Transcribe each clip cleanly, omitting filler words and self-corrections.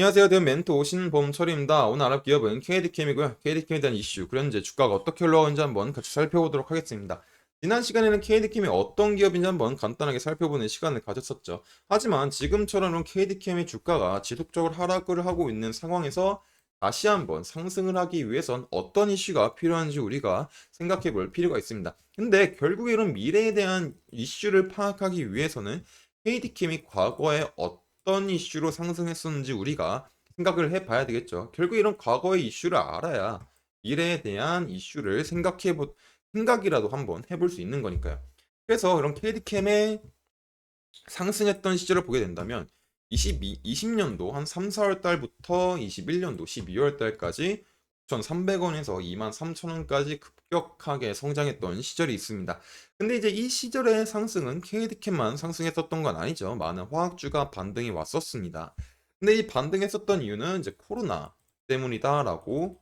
안녕하세요. 대형 멘토 신범철입니다. 오늘 알아볼 기업은 KD캠이고요. KD캠에 대한 이슈, 그리고 현재 주가가 어떻게 흘러가는지 한번 같이 살펴보도록 하겠습니다. 지난 시간에는 KD캠이 어떤 기업인지 한번 간단하게 살펴보는 시간을 가졌었죠. 하지만 지금처럼 KD캠의 주가가 지속적으로 하락을 하고 있는 상황에서 다시 한번 상승을 하기 위해선 어떤 이슈가 필요한지 우리가 생각해 볼 필요가 있습니다. 근데 결국에 이런 미래에 대한 이슈를 파악하기 위해서는 KD캠이 과거에 어떤 이슈로 상승했었는지 우리가 생각을 해봐야 되겠죠. 결국 이런 과거의 이슈를 알아야 미래에 대한 이슈를 생각이라도 한번 해볼 수 있는 거니까요. 그래서 그런 KD캠의 상승했던 시절을 보게 된다면 20년도 한 3, 4월 달부터 21년도 12월 달까지 9,300원에서 23,000원까지 급격하게 성장했던 시절이 있습니다. 근데 이제 이 시절의 상승은 KDC만 상승했었던 건 아니죠. 많은 화학주가 반등이 왔었습니다. 근데 이 반등했었던 이유는 이제 코로나 때문이다라고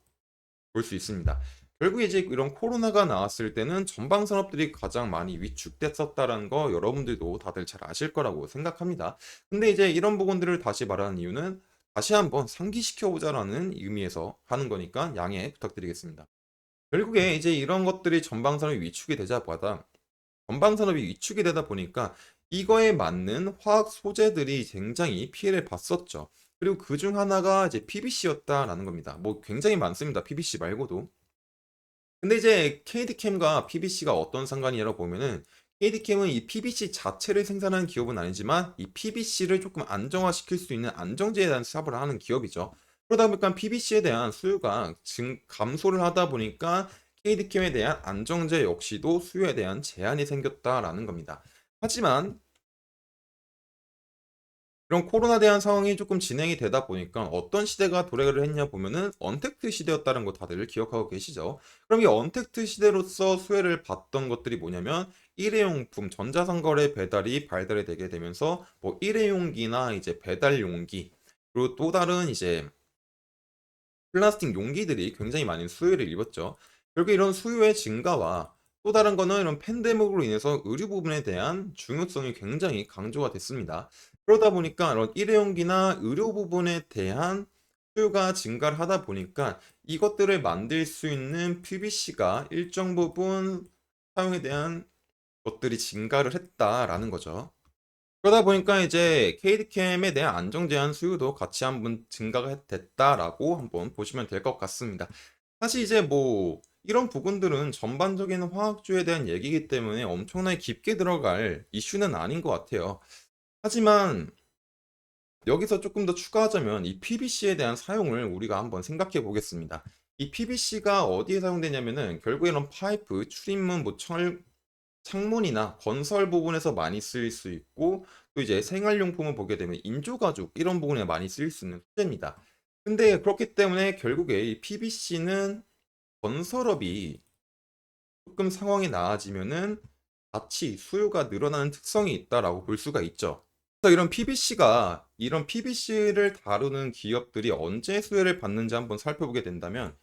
볼 수 있습니다. 결국에 이제 이런 코로나가 나왔을 때는 전방 산업들이 가장 많이 위축됐었다라는 거 여러분들도 다들 잘 아실 거라고 생각합니다. 근데 이제 이런 부분들을 다시 말하는 이유는 다시 한번 상기시켜 보자라는 의미에서 하는 거니까 양해 부탁드리겠습니다. 결국에 이제 이런 것들이 전방 산업이 위축이 되자마자 전방 산업이 위축이 되다 보니까 이거에 맞는 화학 소재들이 굉장히 피해를 봤었죠. 그리고 그 중 하나가 이제 PVC였다라는 겁니다. 뭐 굉장히 많습니다. PVC 말고도. 근데 이제 KD캠과 PBC가 어떤 상관이라고 보면은 KD캠은 이 PBC 자체를 생산하는 기업은 아니지만 이 PBC를 조금 안정화시킬 수 있는 안정제에 대한 사업을 하는 기업이죠. 그러다 보니까 PBC에 대한 수요가 감소를 하다 보니까 KD캠에 대한 안정제 역시도 수요에 대한 제한이 생겼다라는 겁니다. 하지만 이런 코로나 대한 상황이 조금 진행이 되다 보니까 어떤 시대가 도래를 했냐 보면은 언택트 시대였다는 거 다들 기억하고 계시죠? 그럼 이 언택트 시대로서 수혜를 봤던 것들이 뭐냐면 일회용품, 전자상거래 배달이 발달이 되게 되면서 뭐 일회용기나 이제 배달 용기, 그리고 또 다른 이제 플라스틱 용기들이 굉장히 많은 수요를 입었죠. 결국 이런 수요의 증가와 또 다른 거는 이런 팬데믹으로 인해서 의료 부분에 대한 중요성이 굉장히 강조가 됐습니다. 그러다 보니까 이런 일회용기나 의료 부분에 대한 수요가 증가를 하다 보니까 이것들을 만들 수 있는 PVC가 일정 부분 사용에 대한 것들이 증가를 했다라는 거죠. 그러다 보니까 이제 KD캠에 대한 안정 제한 수요도 같이 한번 증가가 됐다라고 한번 보시면 될 것 같습니다. 사실 이제 뭐 이런 부분들은 전반적인 화학주에 대한 얘기이기 때문에 엄청나게 깊게 들어갈 이슈는 아닌 것 같아요. 하지만 여기서 조금 더 추가하자면 이 PVC에 대한 사용을 우리가 한번 생각해 보겠습니다. 이 PVC가 어디에 사용되냐면은 결국에 이런 파이프, 출입문, 뭐 창문이나 건설 부분에서 많이 쓰일 수 있고 또 이제 생활용품을 보게 되면 인조가죽 이런 부분에 많이 쓰일 수 있는 소재입니다. 근데 그렇기 때문에 결국에 이 PVC는 건설업이 조금 상황이 나아지면은 같이 수요가 늘어나는 특성이 있다라고 볼 수가 있죠. 그래서 이런 PVC를 다루는 기업들이 언제 수혜를 받는지 한번 살펴보게 된다면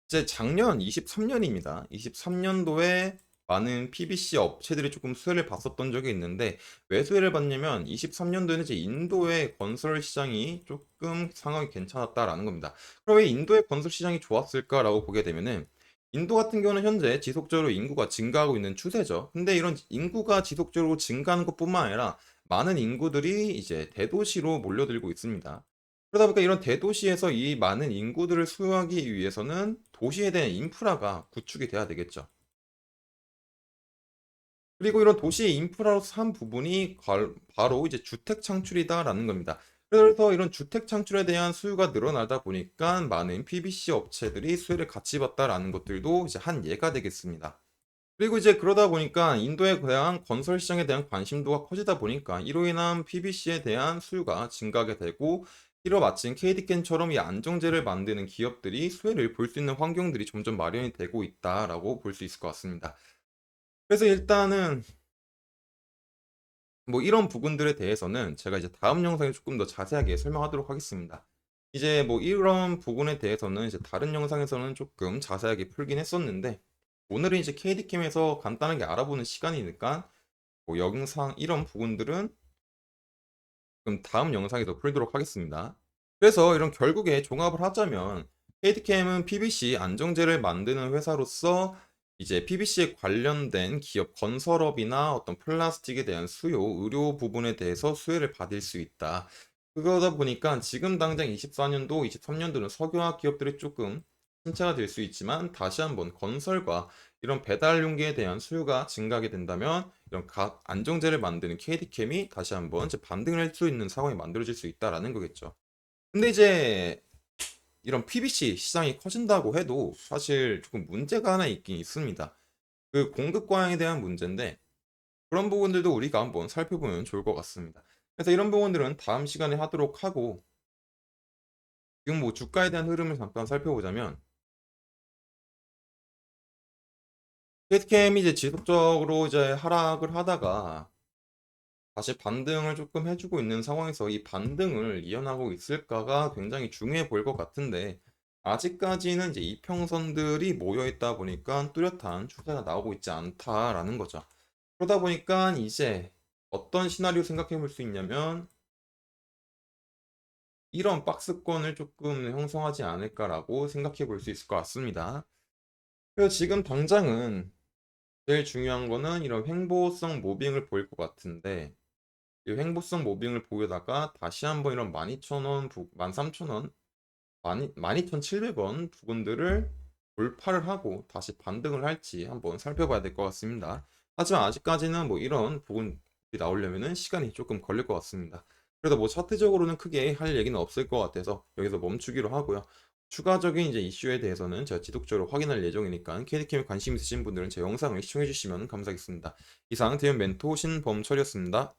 이제 작년 23년입니다. 23년도에 많은 PVC 업체들이 조금 수혜를 봤었던 적이 있는데 왜 수혜를 받냐면 23년도에는 이제 인도의 건설 시장이 조금 상황이 괜찮았다라는 겁니다. 그럼 왜 인도의 건설 시장이 좋았을까라고 보게 되면은 인도 같은 경우는 현재 지속적으로 인구가 증가하고 있는 추세죠. 근데 이런 인구가 지속적으로 증가하는 것뿐만 아니라 많은 인구들이 이제 대도시로 몰려들고 있습니다. 그러다 보니까 이런 대도시에서 이 많은 인구들을 수용하기 위해서는 도시에 대한 인프라가 구축이 돼야 되겠죠. 그리고 이런 도시의 인프라로서 한 부분이 바로 이제 주택 창출이다라는 겁니다. 그래서 이런 주택 창출에 대한 수요가 늘어나다 보니까 많은 PBC 업체들이 수혜를 같이 봤다라는 것들도 이제 한 예가 되겠습니다. 그리고 이제 그러다 보니까 인도에 대한 건설 시장에 대한 관심도가 커지다 보니까 이로 인한 PVC에 대한 수요가 증가하게 되고 이로 마침 KD캔처럼 이 안정제를 만드는 기업들이 수혜를 볼 수 있는 환경들이 점점 마련이 되고 있다라고 볼 수 있을 것 같습니다. 그래서 일단은 뭐 이런 부분들에 대해서는 제가 이제 다음 영상에 조금 더 자세하게 설명하도록 하겠습니다. 이제 뭐 이런 부분에 대해서는 이제 다른 영상에서는 조금 자세하게 풀긴 했었는데 오늘은 이제 KD캠에서 간단하게 알아보는 시간이니까 뭐 영상 이런 부분들은 그럼 다음 영상에서 풀도록 하겠습니다. 그래서 이런 결국에 종합을 하자면 KTCam은 PBC 안정제를 만드는 회사로서 이제 PBC에 관련된 기업 건설업이나 어떤 플라스틱에 대한 수요, 의료 부분에 대해서 수혜를 받을 수 있다. 그러다 보니까 지금 당장 24년도, 23년도는 석유화학 기업들이 조금 침체가 될 수 있지만 다시 한번 건설과 이런 배달 용기에 대한 수요가 증가하게 된다면 이런 각 안정제를 만드는 KTCam이 다시 한번 이제 반등을 할 수 있는 상황이 만들어질 수 있다라는 거겠죠. 근데 이제 이런 PBC 시장이 커진다고 해도 사실 조금 문제가 하나 있긴 있습니다. 그 공급 과잉에 대한 문제인데 그런 부분들도 우리가 한번 살펴보면 좋을 것 같습니다. 그래서 이런 부분들은 다음 시간에 하도록 하고 지금 뭐 주가에 대한 흐름을 잠깐 살펴보자면 케이트캠이 이제 지속적으로 이제 하락을 하다가 다시 반등을 조금 해주고 있는 상황에서 이 반등을 이어나가고 있을까가 굉장히 중요해 보일 것 같은데 아직까지는 이제 이평선들이 모여 있다 보니까 뚜렷한 추세가 나오고 있지 않다라는 거죠. 그러다 보니까 이제 어떤 시나리오 생각해 볼 수 있냐면 이런 박스권을 조금 형성하지 않을까라고 생각해 볼 수 있을 것 같습니다. 그래서 지금 당장은 제일 중요한 거는 이런 횡보성 모빙을 보일 것 같은데 이 횡보성 모빙을 보여다가 다시 한번 이런 12,000원, 13,000원, 12,700원 부분들을 돌파를 하고 다시 반등을 할지 한번 살펴봐야 될 것 같습니다. 하지만 아직까지는 뭐 이런 부분이 나오려면은 시간이 조금 걸릴 것 같습니다. 그래도 뭐 차트적으로는 크게 할 얘기는 없을 것 같아서 여기서 멈추기로 하고요. 추가적인 이제 이슈에 대해서는 제가 지속적으로 확인할 예정이니까 KDCam에 관심 있으신 분들은 제 영상을 시청해 주시면 감사하겠습니다. 이상 대면 멘토 신범철이었습니다.